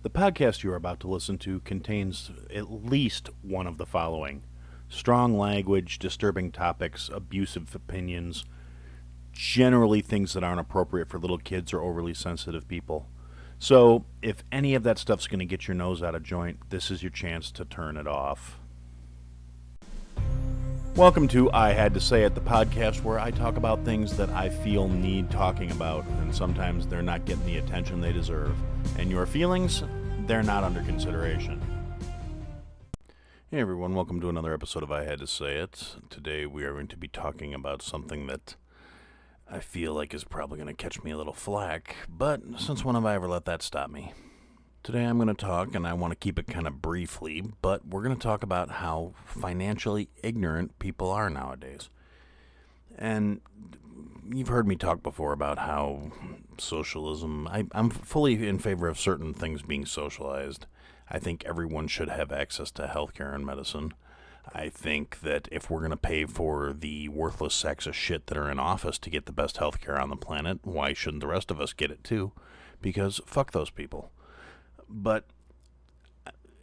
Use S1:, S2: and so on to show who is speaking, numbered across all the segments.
S1: The podcast you are about to listen to contains at least one of the following: strong language, disturbing topics, abusive opinions, generally things that aren't appropriate for little kids or overly sensitive people. So, if any of that stuff's going to get your nose out of joint, this is your chance to turn it off. Welcome to I Had to Say It, the podcast where I talk about things that I feel need talking about, and sometimes they're not getting the attention they deserve. And your feelings, they're not under consideration. Hey everyone, welcome to another episode of I Had to Say It. Today we are going to be talking about something that I feel like is probably going to catch me a little flack, but since when have I ever let that stop me? Today I'm going to talk, and I want to keep it kind of briefly, but we're going to talk about how financially ignorant people are nowadays. And you've heard me talk before about how socialism, I'm fully in favor of certain things being socialized. I think everyone should have access to healthcare and medicine. I think that if we're going to pay for the worthless sacks of shit that are in office to get the best healthcare on the planet, why shouldn't the rest of us get it too? Because fuck those people. But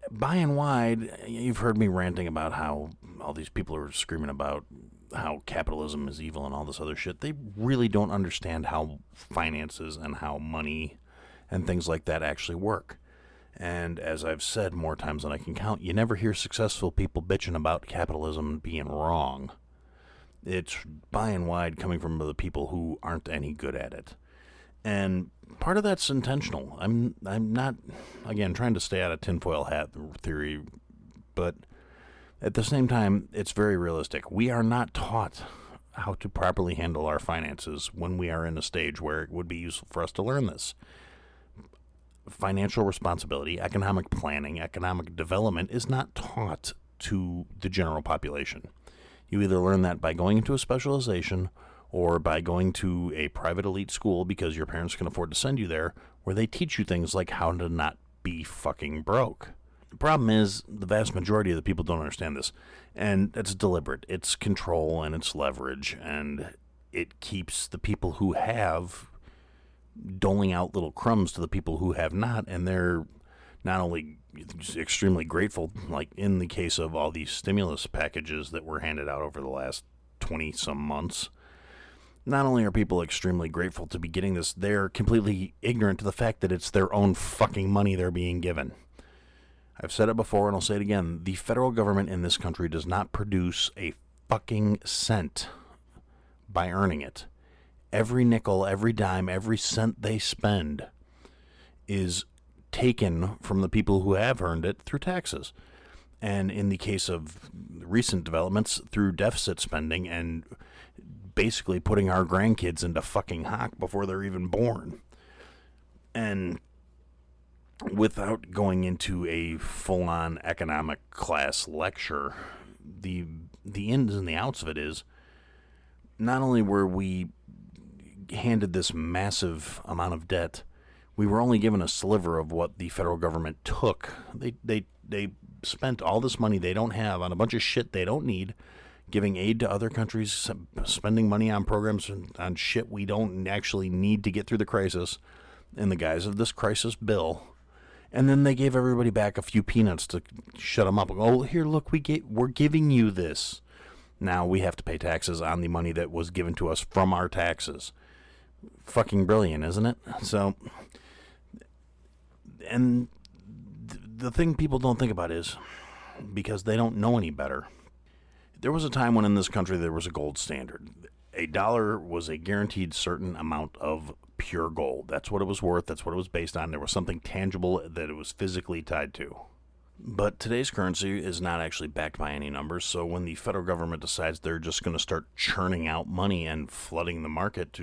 S1: by and wide, you've heard me ranting about how all these people are screaming about how capitalism is evil and all this other shit. They really don't understand how finances and how money and things like that actually work. And as I've said more times than I can count, you never hear successful people bitching about capitalism being wrong. It's by and wide coming from the people who aren't any good at it. And part of that's intentional. I'm not, again, trying to stay out of tinfoil hat theory, but at the same time, it's very realistic. We are not taught how to properly handle our finances when we are in a stage where it would be useful for us to learn this. Financial responsibility, economic planning, economic development is not taught to the general population. You either learn that by going into a specialization or by going to a private elite school because your parents can afford to send you there, where they teach you things like how to not be fucking broke. The problem is the vast majority of the people don't understand this, and that's deliberate. It's control and it's leverage, and it keeps the people who have doling out little crumbs to the people who have not, and they're not only extremely grateful, like in the case of all these stimulus packages that were handed out over the last 20-some months. Not only are people extremely grateful to be getting this, they're completely ignorant to the fact that it's their own fucking money they're being given. I've said it before and I'll say it again. The federal government in this country does not produce a fucking cent by earning it. Every nickel, every dime, every cent they spend is taken from the people who have earned it through taxes. And in the case of recent developments, through deficit spending and basically putting our grandkids into fucking hock before they're even born. And without going into a full-on economic class lecture, the ins and the outs of it is, not only were we handed this massive amount of debt, we were only given a sliver of what the federal government took. They spent all this money they don't have on a bunch of shit they don't need, giving aid to other countries, spending money on programs on shit we don't actually need to get through the crisis in the guise of this crisis bill. And then they gave everybody back a few peanuts to shut them up. Oh, here, look, we're giving you this. Now we have to pay taxes on the money that was given to us from our taxes. Fucking brilliant, isn't it? So, and the thing people don't think about is, because they don't know any better, there was a time when in this country there was a gold standard. A dollar was a guaranteed certain amount of pure gold. That's what it was worth. That's what it was based on. There was something tangible that it was physically tied to. But today's currency is not actually backed by any numbers, so when the federal government decides they're just going to start churning out money and flooding the market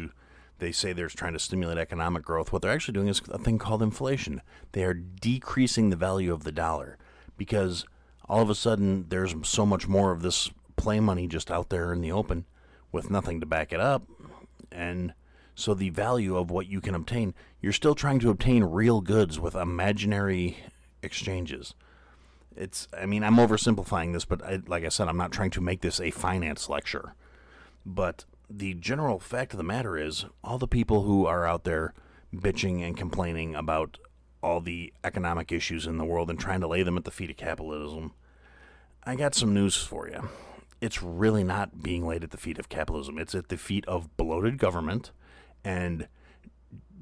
S1: they say they're trying to stimulate economic growth, what they're actually doing is a thing called inflation. They are decreasing the value of the dollar because all of a sudden there's so much more of this play money just out there in the open with nothing to back it up. And so the value of what you can obtain, you're still trying to obtain real goods with imaginary exchanges. I'm oversimplifying this, but like I said, I'm not trying to make this a finance lecture. But the general fact of the matter is, all the people who are out there bitching and complaining about all the economic issues in the world and trying to lay them at the feet of capitalism, I got some news for you. It's really not being laid at the feet of capitalism. It's at the feet of bloated government and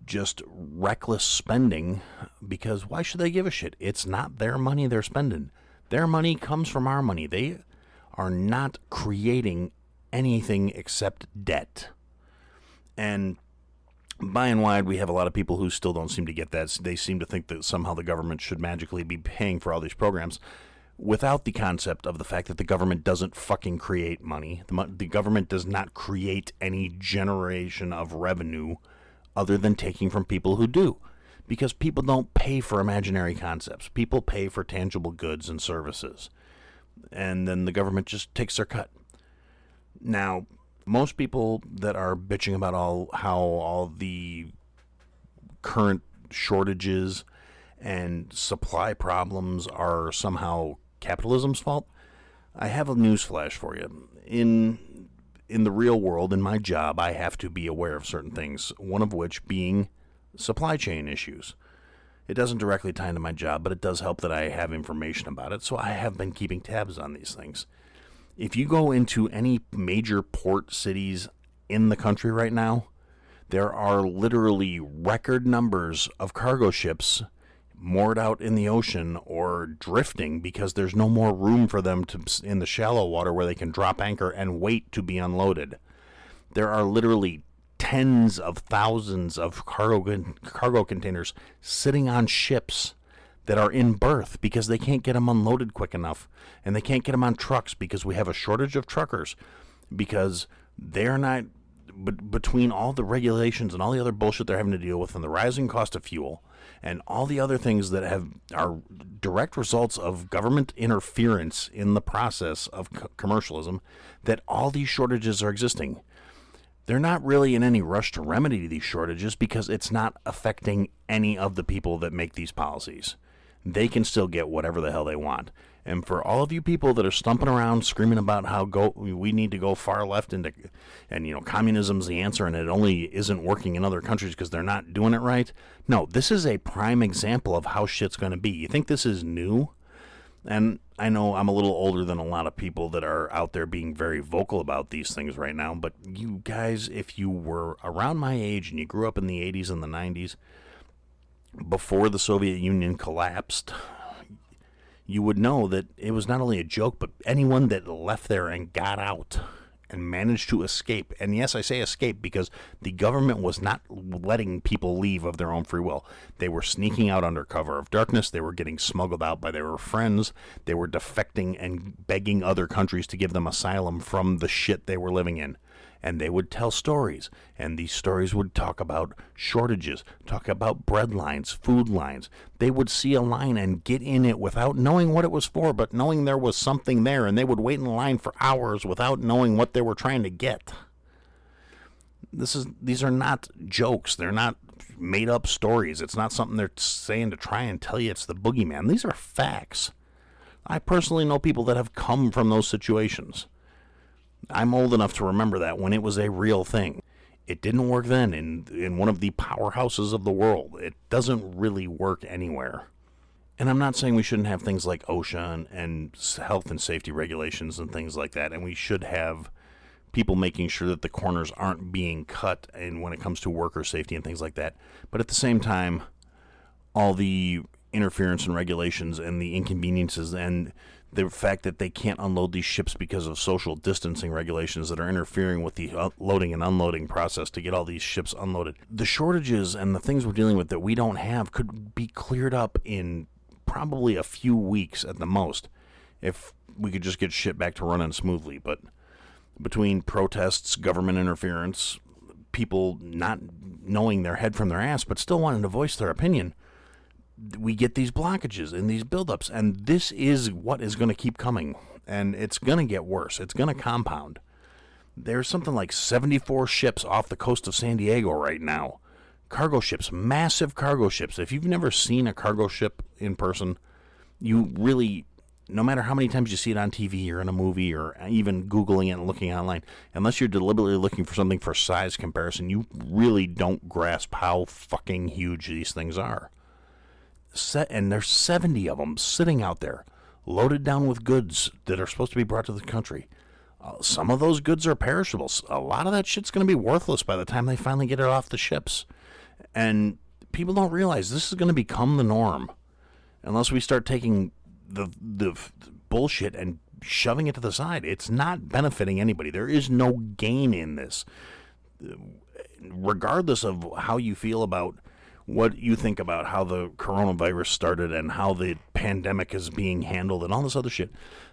S1: just reckless spending, because why should they give a shit? It's not their money they're spending. Their money comes from our money. They are not creating anything except debt. And by and wide, we have a lot of people who still don't seem to get that. They seem to think that somehow the government should magically be paying for all these programs without the concept of the fact that the government doesn't fucking create money. The government does not create any generation of revenue other than taking from people who do. Because people don't pay for imaginary concepts. People pay for tangible goods and services. And then the government just takes their cut. Now, most people that are bitching about how all the current shortages and supply problems are somehow capitalism's fault, I have a news flash for you. In the real world, in my job, I have to be aware of certain things, one of which being supply chain issues. It doesn't directly tie into my job, but it does help that I have information about it, so I have been keeping tabs on these things. If you go into any major port cities in the country right now, there are literally record numbers of cargo ships moored out in the ocean or drifting because there's no more room for them in the shallow water where they can drop anchor and wait to be unloaded. There are literally tens of thousands of cargo containers sitting on ships that are in berth because they can't get them unloaded quick enough, and they can't get them on trucks because we have a shortage of truckers, because they're not, between all the regulations and all the other bullshit they're having to deal with, and the rising cost of fuel and all the other things that are direct results of government interference in the process of commercialism, that all these shortages are existing. They're not really in any rush to remedy these shortages because it's not affecting any of the people that make these policies. They can still get whatever the hell they want. And for all of you people that are stumping around screaming about how we need to go far left and communism's the answer and it only isn't working in other countries because they're not doing it right. No, this is a prime example of how shit's going to be. You think this is new? And I know I'm a little older than a lot of people that are out there being very vocal about these things right now, but you guys, if you were around my age and you grew up in the 80s and the 90s, before the Soviet Union collapsed, you would know that it was not only a joke, but anyone that left there and got out and managed to escape, and yes, I say escape because the government was not letting people leave of their own free will. They were sneaking out under cover of darkness. They were getting smuggled out by their friends. They were defecting and begging other countries to give them asylum from the shit they were living in. And they would tell stories, and these stories would talk about shortages, talk about bread lines, food lines. They would see a line and get in it without knowing what it was for, but knowing there was something there, and they would wait in line for hours without knowing what they were trying to get. These are not jokes. They're not made-up stories. It's not something they're saying to try and tell you it's the boogeyman. These are facts. I personally know people that have come from those situations. I'm old enough to remember that when it was a real thing. It didn't work then in one of the powerhouses of the world. It doesn't really work anywhere. And I'm not saying we shouldn't have things like OSHA and health and safety regulations and things like that, and we should have people making sure that the corners aren't being cut and when it comes to worker safety and things like that. But at the same time, all the interference and regulations and the inconveniences and the fact that they can't unload these ships because of social distancing regulations that are interfering with the loading and unloading process to get all these ships unloaded. The shortages and the things we're dealing with that we don't have could be cleared up in probably a few weeks at the most if we could just get shit back to running smoothly. But between protests, government interference, people not knowing their head from their ass but still wanting to voice their opinion, we get these blockages and these buildups, and this is what is going to keep coming, and it's going to get worse. It's going to compound. There's something like 74 ships off the coast of San Diego right now. Cargo ships, massive cargo ships. If you've never seen a cargo ship in person, you really, no matter how many times you see it on TV or in a movie or even Googling it and looking online, unless you're deliberately looking for something for size comparison, you really don't grasp how fucking huge these things are. and there's 70 of them sitting out there, loaded down with goods that are supposed to be brought to the country. Some of those goods are perishables. A lot of that shit's going to be worthless by the time they finally get it off the ships. And people don't realize this is going to become the norm unless we start taking the bullshit and shoving it to the side. It's not benefiting anybody. There is no gain in this. Regardless of how you feel about what you think about how the coronavirus started and how the pandemic is being handled and all this other shit,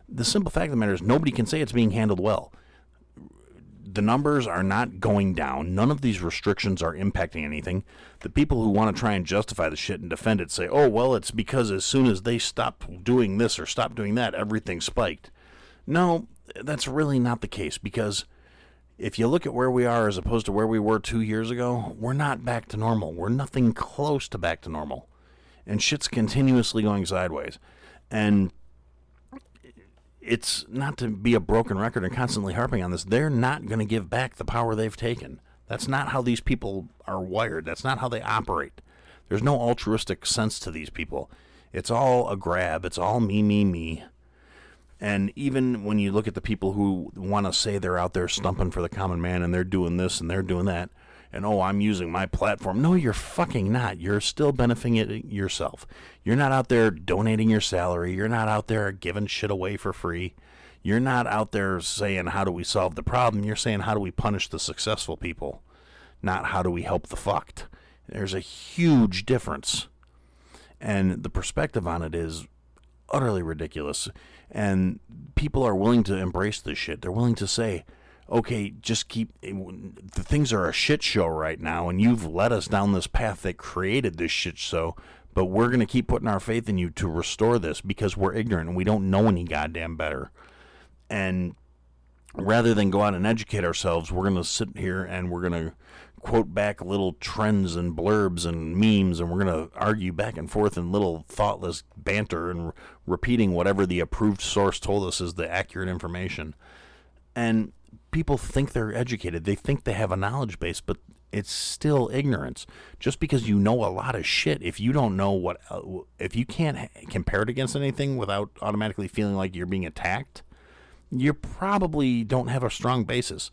S1: the simple fact of the matter is nobody can say it's being handled well. The numbers are not going down. None of these restrictions are impacting anything. The people who want to try and justify the shit and defend it say, oh, well, it's because as soon as they stop doing this or stop doing that, everything spiked. No, that's really not the case, because if you look at where we are as opposed to where we were 2 years ago, we're not back to normal. We're nothing close to back to normal. And shit's continuously going sideways. And it's not to be a broken record and constantly harping on this. They're not going to give back the power they've taken. That's not how these people are wired. That's not how they operate. There's no altruistic sense to these people. It's all a grab. It's all me, me, me. And even when you look at the people who want to say they're out there stumping for the common man and they're doing this and they're doing that, and oh, I'm using my platform. No, you're fucking not. You're still benefiting it yourself. You're not out there donating your salary. You're not out there giving shit away for free. You're not out there saying, how do we solve the problem? You're saying, how do we punish the successful people? Not how do we help the fucked? There's a huge difference. And the perspective on it is utterly ridiculous. And people are willing to embrace this shit. They're willing to say, okay, just keep, the things are a shit show right now, and you've led us down this path that created this shit show, but we're going to keep putting our faith in you to restore this because we're ignorant and we don't know any goddamn better. And rather than go out and educate ourselves, we're going to sit here and we're going to quote back little trends and blurbs and memes, and we're going to argue back and forth in little thoughtless banter and repeating whatever the approved source told us is the accurate information. And people think they're educated. They think they have a knowledge base, but it's still ignorance. Just because you know a lot of shit, if you don't know what, if you can't compare it against anything without automatically feeling like you're being attacked, you probably don't have a strong basis.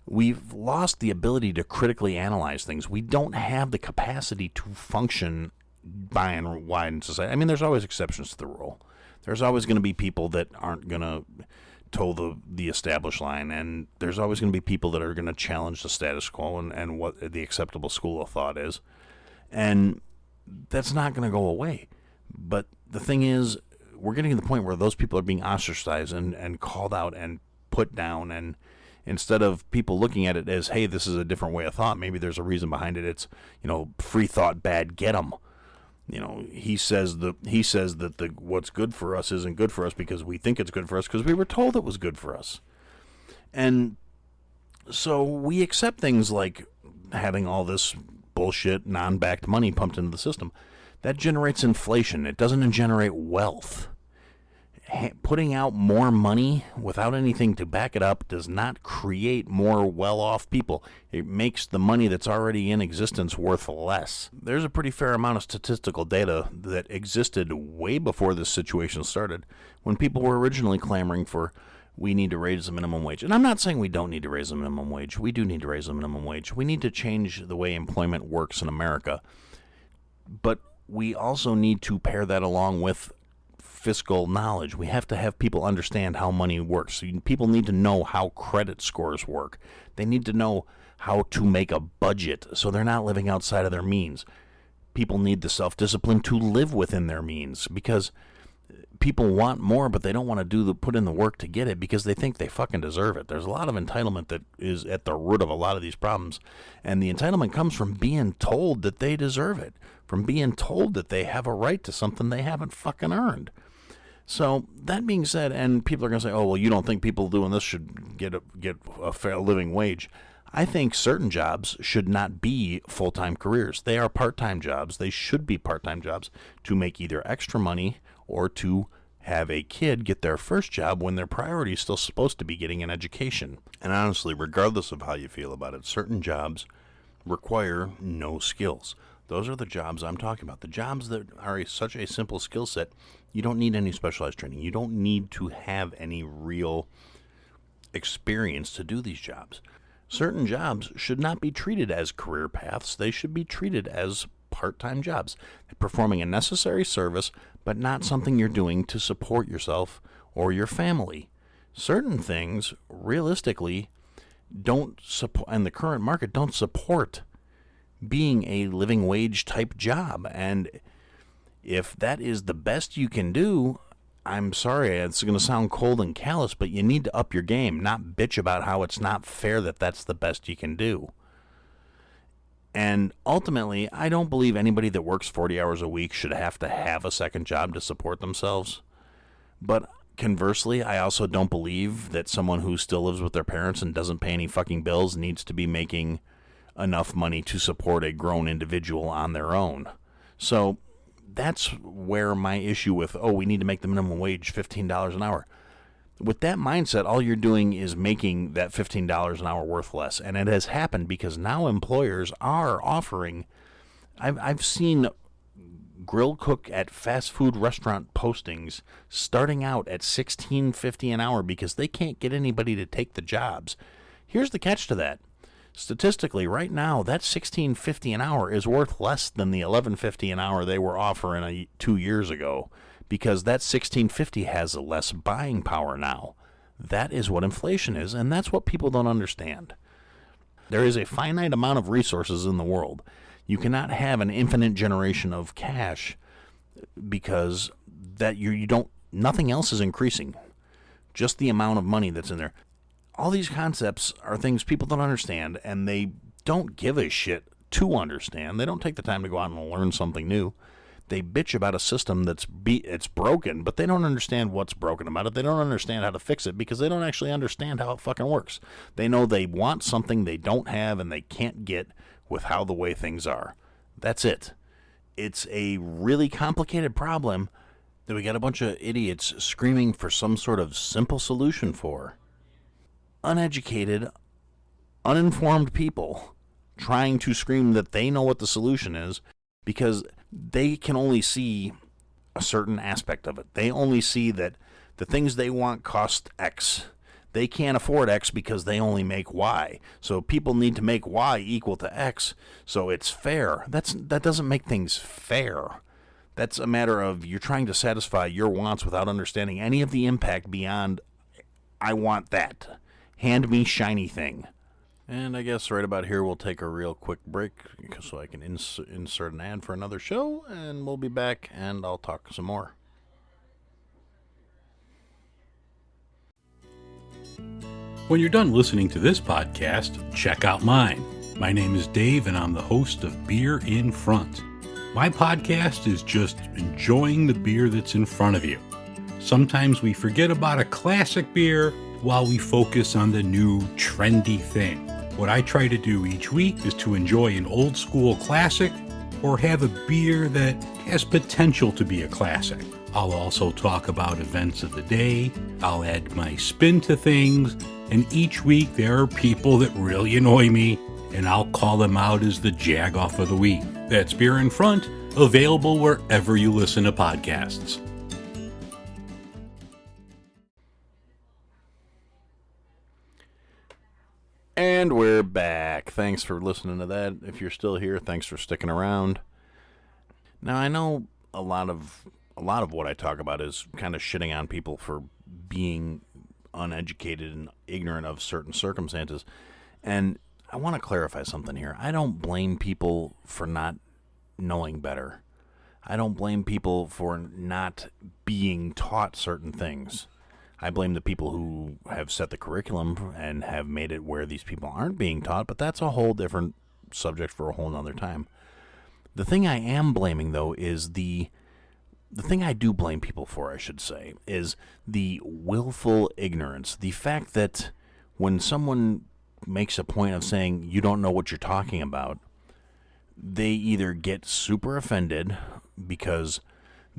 S1: We've lost the ability to critically analyze things. We don't have the capacity to function by and wide in society. I mean, there's always exceptions to the rule. There's always going to be people that aren't going to toe the established line, and there's always going to be people that are going to challenge the status quo and what the acceptable school of thought is. And that's not going to go away. But the thing is, we're getting to the point where those people are being ostracized and called out and put down, and instead of people looking at it as, hey, this is a different way of thought, maybe there's a reason behind it. It's, free thought bad, get 'em. He says that the what's good for us isn't good for us because we think it's good for us because we were told it was good for us. And so we accept things like having all this bullshit non-backed money pumped into the system. That generates inflation. It doesn't generate wealth. Putting out more money without anything to back it up does not create more well-off people. It makes the money that's already in existence worth less. There's a pretty fair amount of statistical data that existed way before this situation started, when people were originally clamoring for, we need to raise the minimum wage. And I'm not saying we don't need to raise the minimum wage. We do need to raise the minimum wage. We need to change the way employment works in America. But we also need to pair that along with fiscal knowledge. We have to have people understand how money works. So people need to know how credit scores work. They need to know how to make a budget so they're not living outside of their means. People need the self-discipline to live within their means, because people want more, but they don't want to put in the work to get it because they think they fucking deserve it. There's a lot of entitlement that is at the root of a lot of these problems, and the entitlement comes from being told that they deserve it, from being told that they have a right to something they haven't fucking earned. So that being said, and people are going to say, oh, well, you don't think people doing this should get a fair living wage. I think certain jobs should not be full-time careers. They are part-time jobs. They should be part-time jobs to make either extra money or to have a kid get their first job when their priority is still supposed to be getting an education. And honestly, regardless of how you feel about it, certain jobs require no skills. Those are the jobs I'm talking about. The jobs that are such a simple skill set, you don't need any specialized training. You don't need to have any real experience to do these jobs. Certain jobs should not be treated as career paths. They should be treated as part-time jobs, performing a necessary service, but not something you're doing to support yourself or your family. Certain things, realistically, don't support, and the current market don't support being a living wage type job. And if that is the best you can do, I'm sorry, it's going to sound cold and callous, but you need to up your game, not bitch about how it's not fair that that's the best you can do. And ultimately, I don't believe anybody that works 40 hours a week should have to have a second job to support themselves. But conversely, I also don't believe that someone who still lives with their parents and doesn't pay any fucking bills needs to be making enough money to support a grown individual on their own. So that's where my issue with, we need to make the minimum wage $15 an hour. With that mindset, all you're doing is making that $15 an hour worth less. And it has happened because now employers are offering, I've seen grill cook at fast food restaurant postings starting out at $16.50 an hour because they can't get anybody to take the jobs. Here's the catch to that. Statistically, right now, that $16.50 an hour is worth less than the $11.50 an hour they were offering 2 years ago, because that $16.50 has less buying power now. That is what inflation is, and that's what people don't understand. There is a finite amount of resources in the world. You cannot have an infinite generation of cash because that you don't. Nothing else is increasing. Just the amount of money that's in there. All these concepts are things people don't understand, and they don't give a shit to understand. They don't take the time to go out and learn something new. They bitch about a system it's broken, but they don't understand what's broken about it. They don't understand how to fix it because they don't actually understand how it fucking works. They know they want something they don't have and they can't get with how the way things are. That's it. It's a really complicated problem that we got a bunch of idiots screaming for some sort of simple solution for. Uneducated, uninformed people trying to scream that they know what the solution is because they can only see a certain aspect of it. They only see that the things they want cost X. They can't afford X because they only make Y. So people need to make Y equal to X, so it's fair. That doesn't make things fair. That's a matter of you're trying to satisfy your wants without understanding any of the impact beyond, I want that. Hand me shiny thing. And I guess right about here we'll take a real quick break so I can insert an ad for another show, and we'll be back and I'll talk some more.
S2: When you're done listening to this podcast, check out mine. My name is Dave and I'm the host of Beer in Front. My podcast is just enjoying the beer that's in front of you. Sometimes we forget about a classic beer while we focus on the new trendy thing. What I try to do each week is to enjoy an old school classic or have a beer that has potential to be a classic. I'll also talk about events of the day, I'll add my spin to things, and each week there are people that really annoy me, and I'll call them out as the jag-off of the week. That's Beer in Front, available wherever you listen to podcasts.
S1: And we're back. Thanks for listening to that. If you're still here, thanks for sticking around. Now, I know a lot of what I talk about is kind of shitting on people for being uneducated and ignorant of certain circumstances. And I want to clarify something here. I don't blame people for not knowing better. I don't blame people for not being taught certain things. I blame the people who have set the curriculum and have made it where these people aren't being taught, but that's a whole different subject for a whole nother time. The thing I am blaming, though, is the thing I do blame people for, I should say, is the willful ignorance. The fact that when someone makes a point of saying you don't know what you're talking about, they either get super offended because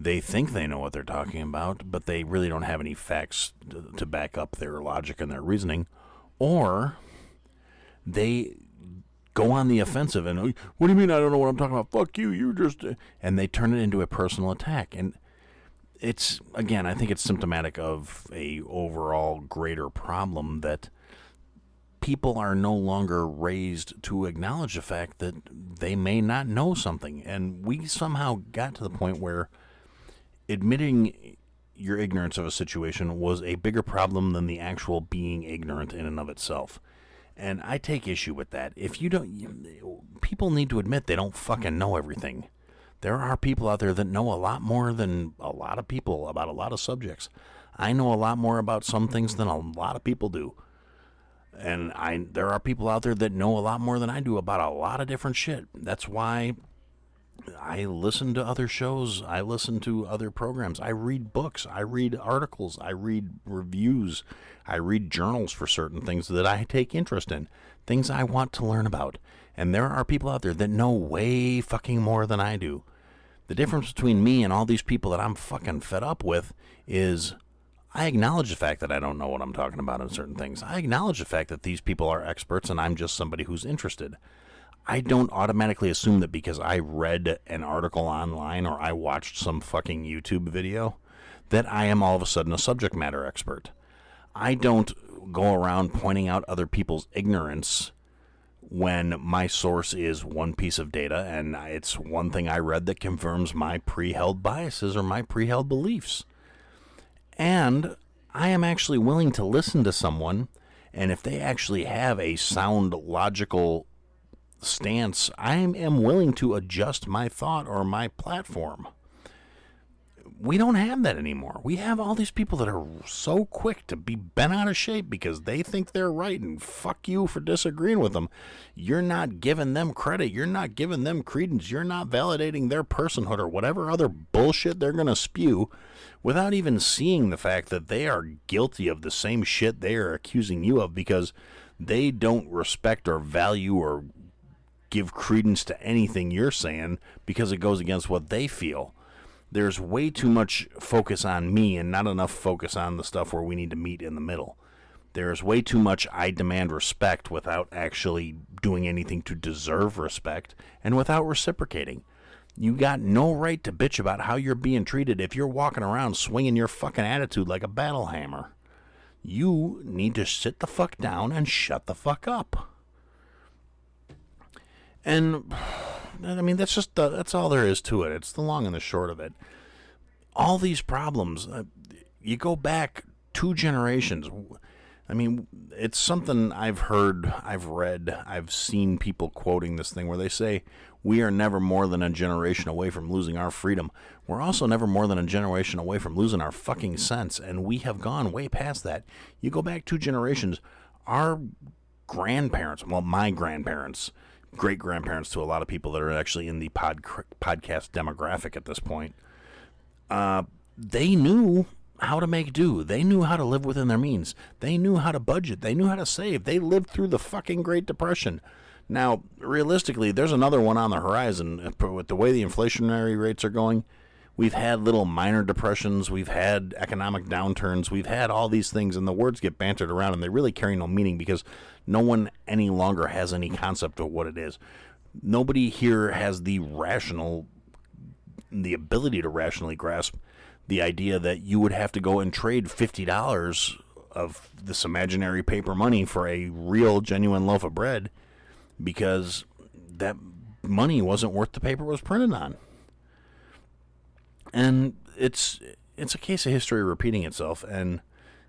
S1: they think they know what they're talking about, but they really don't have any facts to back up their logic and their reasoning, or they go on the offensive and, what do you mean I don't know what I'm talking about? Fuck you, you just... And they turn it into a personal attack. And it's, again, I think it's symptomatic of a overall greater problem that people are no longer raised to acknowledge the fact that they may not know something. And we somehow got to the point where admitting your ignorance of a situation was a bigger problem than the actual being ignorant in and of itself. And I take issue with that. If you don't, people need to admit they don't fucking know everything. There are people out there that know a lot more than a lot of people about a lot of subjects. I know a lot more about some things than a lot of people do. And there are people out there that know a lot more than I do about a lot of different shit. That's why I listen to other shows. I listen to other programs. I read books. I read articles. I read reviews. I read journals for certain things that I take interest in, things I want to learn about. And there are people out there that know way fucking more than I do. The difference between me and all these people that I'm fucking fed up with is I acknowledge the fact that I don't know what I'm talking about in certain things. I acknowledge the fact that these people are experts and I'm just somebody who's interested. I don't automatically assume that because I read an article online or I watched some fucking YouTube video that I am all of a sudden a subject matter expert. I don't go around pointing out other people's ignorance when my source is one piece of data and it's one thing I read that confirms my pre-held biases or my pre-held beliefs. And I am actually willing to listen to someone, and if they actually have a sound, logical stance, I am willing to adjust my thought or my platform. We don't have that anymore. We have all these people that are so quick to be bent out of shape because they think they're right, and fuck you for disagreeing with them. You're not giving them credit. You're not giving them credence. You're not validating their personhood or whatever other bullshit they're going to spew without even seeing the fact that they are guilty of the same shit they are accusing you of because they don't respect or value or give credence to anything you're saying because it goes against what they feel. There's way too much focus on me and not enough focus on the stuff where we need to meet in the middle. There's way too much I demand respect without actually doing anything to deserve respect and without reciprocating. You got no right to bitch about how you're being treated if you're walking around swinging your fucking attitude like a battle hammer. You need to sit the fuck down and shut the fuck up. And I mean, that's all there is to it. It's the long and the short of it. All these problems, you go back 2 generations. I mean, it's something I've heard, I've read, I've seen people quoting this thing where they say, we are never more than a generation away from losing our freedom. We're also never more than a generation away from losing our fucking sense, and we have gone way past that. You go back 2 generations, our grandparents, well, my grandparents, great-grandparents to a lot of people that are actually in the podcast demographic at this point, they knew how to make do. They knew how to live within their means. They knew how to budget. They knew how to save. They lived through the fucking Great Depression. Now, realistically, there's another one on the horizon. With the way the inflationary rates are going, we've had little minor depressions. We've had economic downturns. We've had all these things, and the words get bantered around, and they really carry no meaning because no one any longer has any concept of what it is. Nobody here has the ability to rationally grasp the idea that you would have to go and trade $50 of this imaginary paper money for a real, genuine loaf of bread because that money wasn't worth the paper it was printed on. And it's a case of history repeating itself, and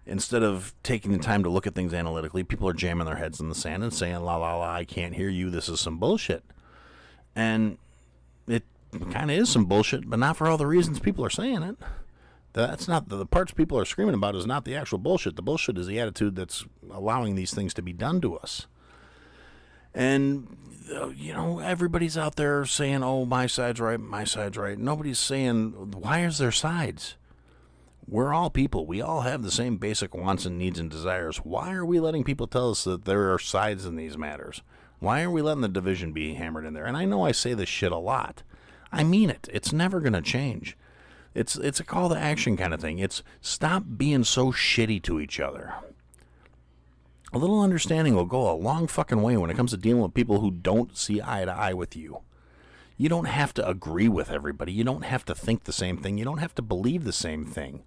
S1: instead of taking the time to look at things analytically, people are jamming their heads in the sand and saying, la, la, la, I can't hear you, this is some bullshit. And it kind of is some bullshit, but not for all the reasons people are saying it. That's not the parts people are screaming about is not the actual bullshit. The bullshit is the attitude that's allowing these things to be done to us. And, everybody's out there saying, oh, my side's right, my side's right. Nobody's saying, why is there sides? We're all people. We all have the same basic wants and needs and desires. Why are we letting people tell us that there are sides in these matters? Why are we letting the division be hammered in there? And I know I say this shit a lot. I mean it. It's never going to change. It's a call to action kind of thing. It's stop being so shitty to each other. A little understanding will go a long fucking way when it comes to dealing with people who don't see eye to eye with you. You don't have to agree with everybody. You don't have to think the same thing. You don't have to believe the same thing.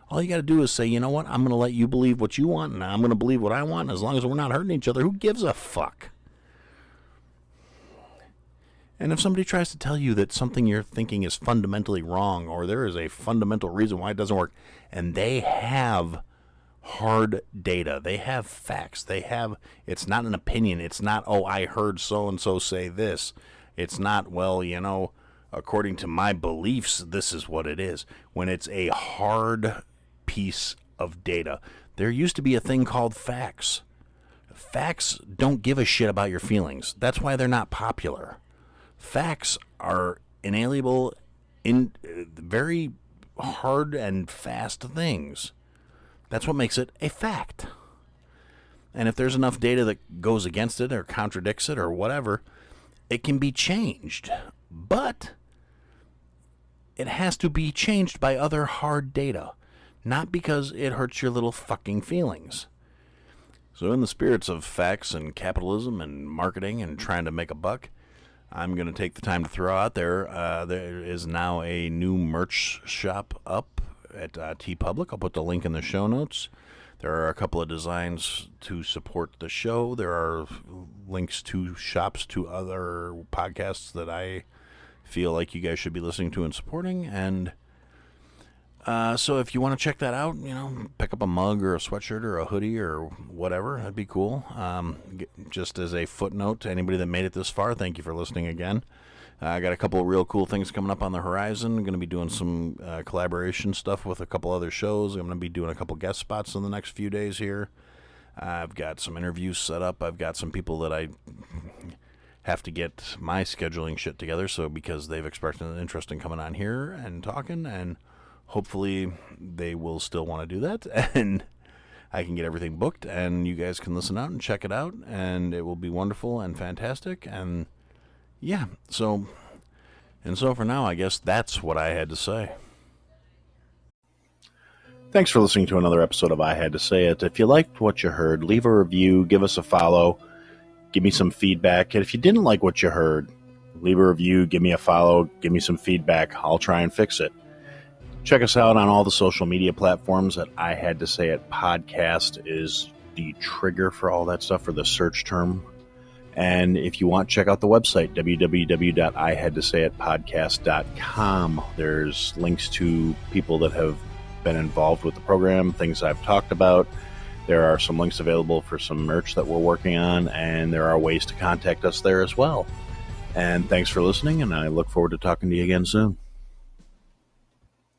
S1: All you got to do is say, you know what, I'm going to let you believe what you want, and I'm going to believe what I want, and as long as we're not hurting each other, who gives a fuck? And if somebody tries to tell you that something you're thinking is fundamentally wrong, or there is a fundamental reason why it doesn't work, and they have hard data, they have facts, it's not an opinion, it's not, oh, I heard so-and-so say this. It's not, well, according to my beliefs, this is what it is. When it's a hard piece of data, there used to be a thing called facts. Facts don't give a shit about your feelings. That's why they're not popular. Facts are inalienable, very hard and fast things. That's what makes it a fact. And if there's enough data that goes against it or contradicts it or whatever, it can be changed, but it has to be changed by other hard data, not because it hurts your little fucking feelings. So in the spirits of facts and capitalism and marketing and trying to make a buck, I'm going to take the time to throw out there is now a new merch shop up at TeePublic. I'll put the link in the show notes. There are a couple of designs to support the show. There are links to shops to other podcasts that I feel like you guys should be listening to and supporting. And so if you want to check that out, pick up a mug or a sweatshirt or a hoodie or whatever. That'd be cool. Just as a footnote to anybody that made it this far, thank you for listening again. I got a couple of real cool things coming up on the horizon. I'm going to be doing some collaboration stuff with a couple other shows. I'm going to be doing a couple guest spots in the next few days here. I've got some interviews set up. I've got some people that I have to get my scheduling shit together, so because they've expressed an interest in coming on here and talking, and hopefully they will still want to do that, and I can get everything booked, and you guys can listen out and check it out, and it will be wonderful and fantastic, and yeah, so for now, I guess that's what I had to say. Thanks for listening to another episode of I Had to Say It. If you liked what you heard, leave a review, give us a follow, give me some feedback. And if you didn't like what you heard, leave a review, give me a follow, give me some feedback. I'll try and fix it. Check us out on all the social media platforms at I Had to Say It Podcast is the trigger for all that stuff, for the search term. And if you want, check out the website, www.ihadtosayitpodcast.com. There's links to people that have been involved with the program, things I've talked about. There are some links available for some merch that we're working on, and there are ways to contact us there as well. And thanks for listening, and I look forward to talking to you again soon.